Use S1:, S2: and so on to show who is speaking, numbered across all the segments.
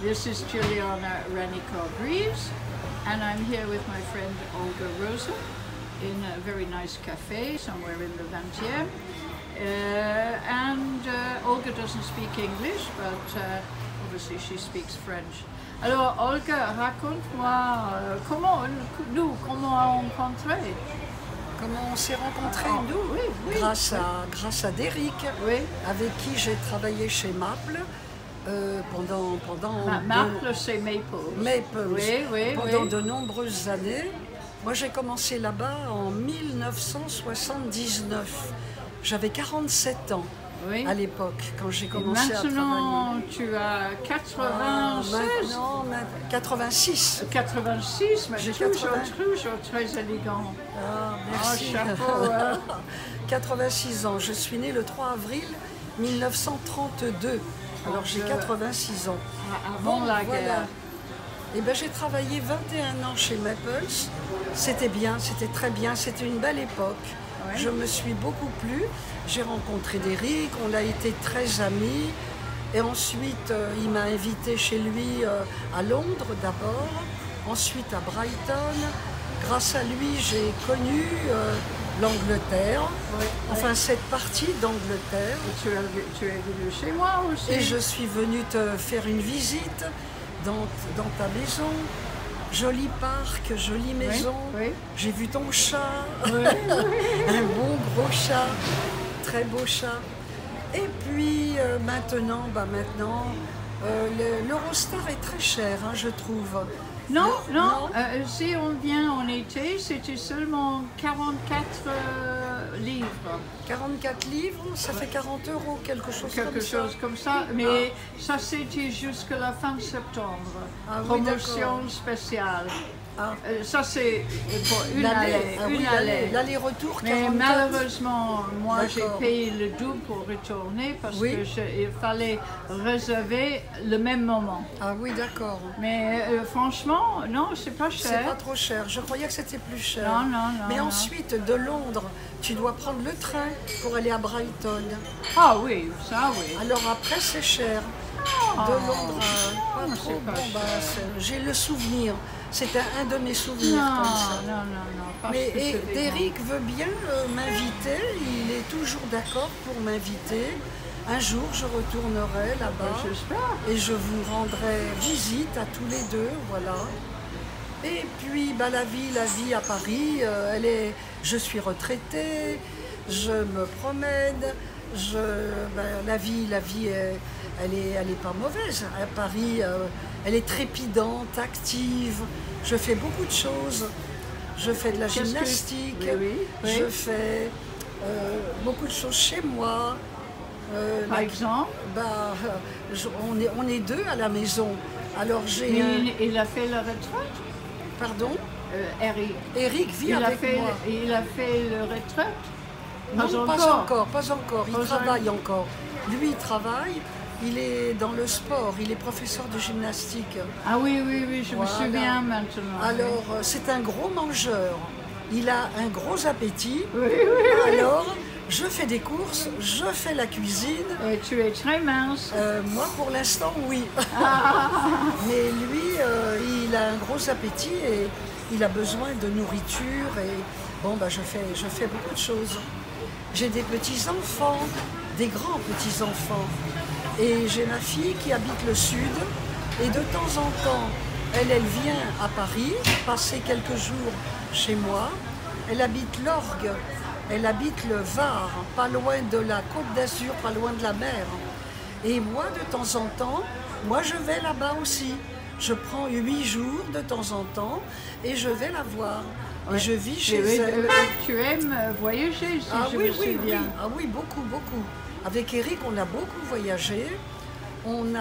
S1: This is Juliana Ranikov-Reeves, and I'm here with my friend Olga Rosa in a very nice cafe somewhere in the 20e. Olga doesn't speak English, but obviously she speaks French. Alors Olga, raconte-moi comment on rencontré.
S2: Comment on s'est rencontrés, nous?
S1: Oui, oui.
S2: Grâce à Derrick,
S1: oui.
S2: avec qui j'ai travaillé chez Maple pendant
S1: Maple, c'est Maple.
S2: Maple,
S1: oui,
S2: pendant de nombreuses années. Moi, j'ai commencé là-bas en 1979. J'avais 47 ans à l'époque, quand j'ai commencé à travailler.
S1: Maintenant, tu as 96.
S2: Maintenant, 86.
S1: 86, mais
S2: j'ai
S1: toujours très élégant.
S2: Ah, merci.
S1: Oh, chapeau. Hein.
S2: 86 ans. Je suis née le 3 avril 1932. Alors j'ai 86 ans.
S1: Avant la guerre.
S2: Et ben, j'ai travaillé 21 ans chez Maples. C'était bien, c'était très bien, c'était une belle époque. Ouais. Je me suis beaucoup plu. J'ai rencontré Derrick, on a été très amis. Et ensuite, il m'a invité chez lui à Londres d'abord, ensuite à Brighton. Grâce à lui, j'ai connu l'Angleterre, enfin cette partie d'Angleterre.
S1: Tu es venu chez moi aussi.
S2: Et je suis venue te faire une visite dans ta maison. Joli parc, jolie maison.
S1: Oui.
S2: J'ai vu ton chat,
S1: oui.
S2: Un bon gros chat, très beau chat. Et puis maintenant, l'Eurostar est très cher, hein, je trouve.
S1: Non. Si on vient en été, c'était seulement 44 livres.
S2: 44 livres, ça fait 40 €, quelque chose comme ça.
S1: Mais ça c'était jusqu'à la fin septembre.
S2: Ah,
S1: promotion spéciale. Ah. Ça c'est pour une allée.
S2: L'aller-retour, 44.
S1: Mais malheureusement, moi j'ai payé le double pour retourner parce qu'il fallait réserver le même moment.
S2: Ah oui, d'accord.
S1: Mais franchement, non, c'est pas cher.
S2: C'est pas trop cher. Je croyais que c'était plus cher.
S1: Non.
S2: Mais ensuite, de Londres, tu dois prendre le train pour aller à Brighton.
S1: Ah oui, ça oui.
S2: Alors après, c'est cher. De Londres, pas trop. J'ai le souvenir. C'était un de mes souvenirs comme ça.
S1: Non.
S2: Mais Derrick veut bien m'inviter. Il est toujours d'accord pour m'inviter. Un jour, je retournerai là-bas.
S1: J'espère.
S2: Et je vous rendrai visite à tous les deux, voilà. Et puis, la vie à Paris, je suis retraitée, je me promène, la vie, elle est pas mauvaise. À Paris, elle est trépidante, active. Je fais beaucoup de choses. Je fais de la gymnastique. Je fais beaucoup de choses chez moi.
S1: Par exemple,
S2: on est deux à la maison. Alors
S1: il a fait la retraite.
S2: Pardon?
S1: Eric
S2: vit avec moi.
S1: Il a fait la retraite?
S2: Non, pas encore. Il travaille encore. Lui, il travaille. Il est dans le sport. Il est professeur de gymnastique.
S1: Ah oui, je me souviens maintenant.
S2: Alors, c'est un gros mangeur. Il a un gros appétit.
S1: Oui.
S2: Alors, je fais des courses, je fais la cuisine.
S1: Et tu es très mince.
S2: Moi, pour l'instant, oui. Mais lui, il a un gros appétit et il a besoin de nourriture. Et je fais beaucoup de choses. J'ai des petits-enfants, des grands petits-enfants. Et j'ai ma fille qui habite le sud. Et de temps en temps, elle vient à Paris, passer quelques jours chez moi. Elle habite l'Orgue. Elle habite le Var, pas loin de la Côte d'Azur, pas loin de la mer. Et moi, de temps en temps, je vais là-bas aussi. Je prends 8 jours de temps en temps et je vais la voir. Et je vis chez elle.
S1: Tu aimes voyager, si je me souviens.
S2: Ah oui, beaucoup. Avec Eric, on a beaucoup voyagé. On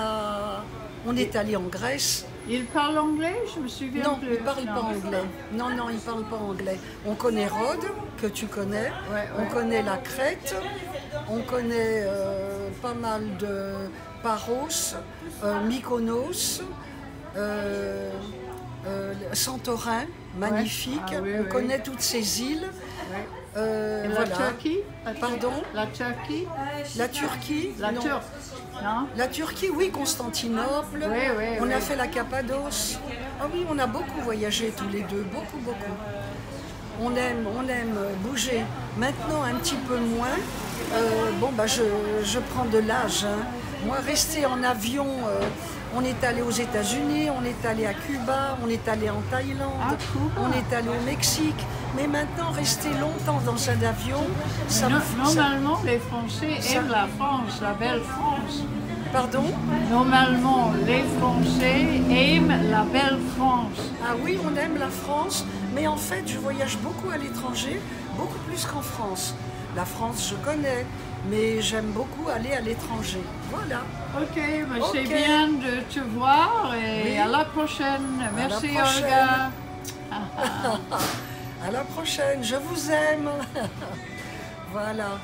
S2: est allé en Grèce.
S1: Il parle anglais, je me souviens
S2: non,
S1: plus.
S2: Il ne parle pas anglais. Non, il ne parle pas anglais. On connaît Rhodes, que tu connais. On connaît la Crète. On connaît pas mal de Paros, Mykonos, Santorin, magnifique. On connaît toutes ces îles.
S1: Et la
S2: Voilà.
S1: Turquie?
S2: Pardon?
S1: La Turquie?
S2: La Turquie?
S1: La
S2: Non.
S1: Turque, non?
S2: La Turquie, oui, Constantinople.
S1: Oui, oui,
S2: On a
S1: oui.
S2: fait la Cappadoce. Ah oui, on a beaucoup voyagé tous les deux, beaucoup, beaucoup. On aime bouger. Maintenant, un petit peu moins. Bon, bah, je prends de l'âge, hein. Moi, rester en avion, on est allé aux États-Unis, on est allé à Cuba, on est allé en Thaïlande,
S1: Ah, Cuba.
S2: on est allé au Mexique. Mais maintenant, rester longtemps dans un avion, ça me fait...
S1: Normalement, les Français aiment la France, la belle France.
S2: Pardon?
S1: Normalement, les Français aiment la belle France.
S2: Ah oui, on aime la France, mais en fait, je voyage beaucoup à l'étranger, beaucoup plus qu'en France. La France, je connais, mais j'aime beaucoup aller à l'étranger. Voilà.
S1: Ok, mais
S2: Ok.
S1: c'est bien de te voir et
S2: Oui.
S1: à la prochaine.
S2: la
S1: Merci
S2: prochaine.
S1: Olga.
S2: À la prochaine, je vous aime. Voilà.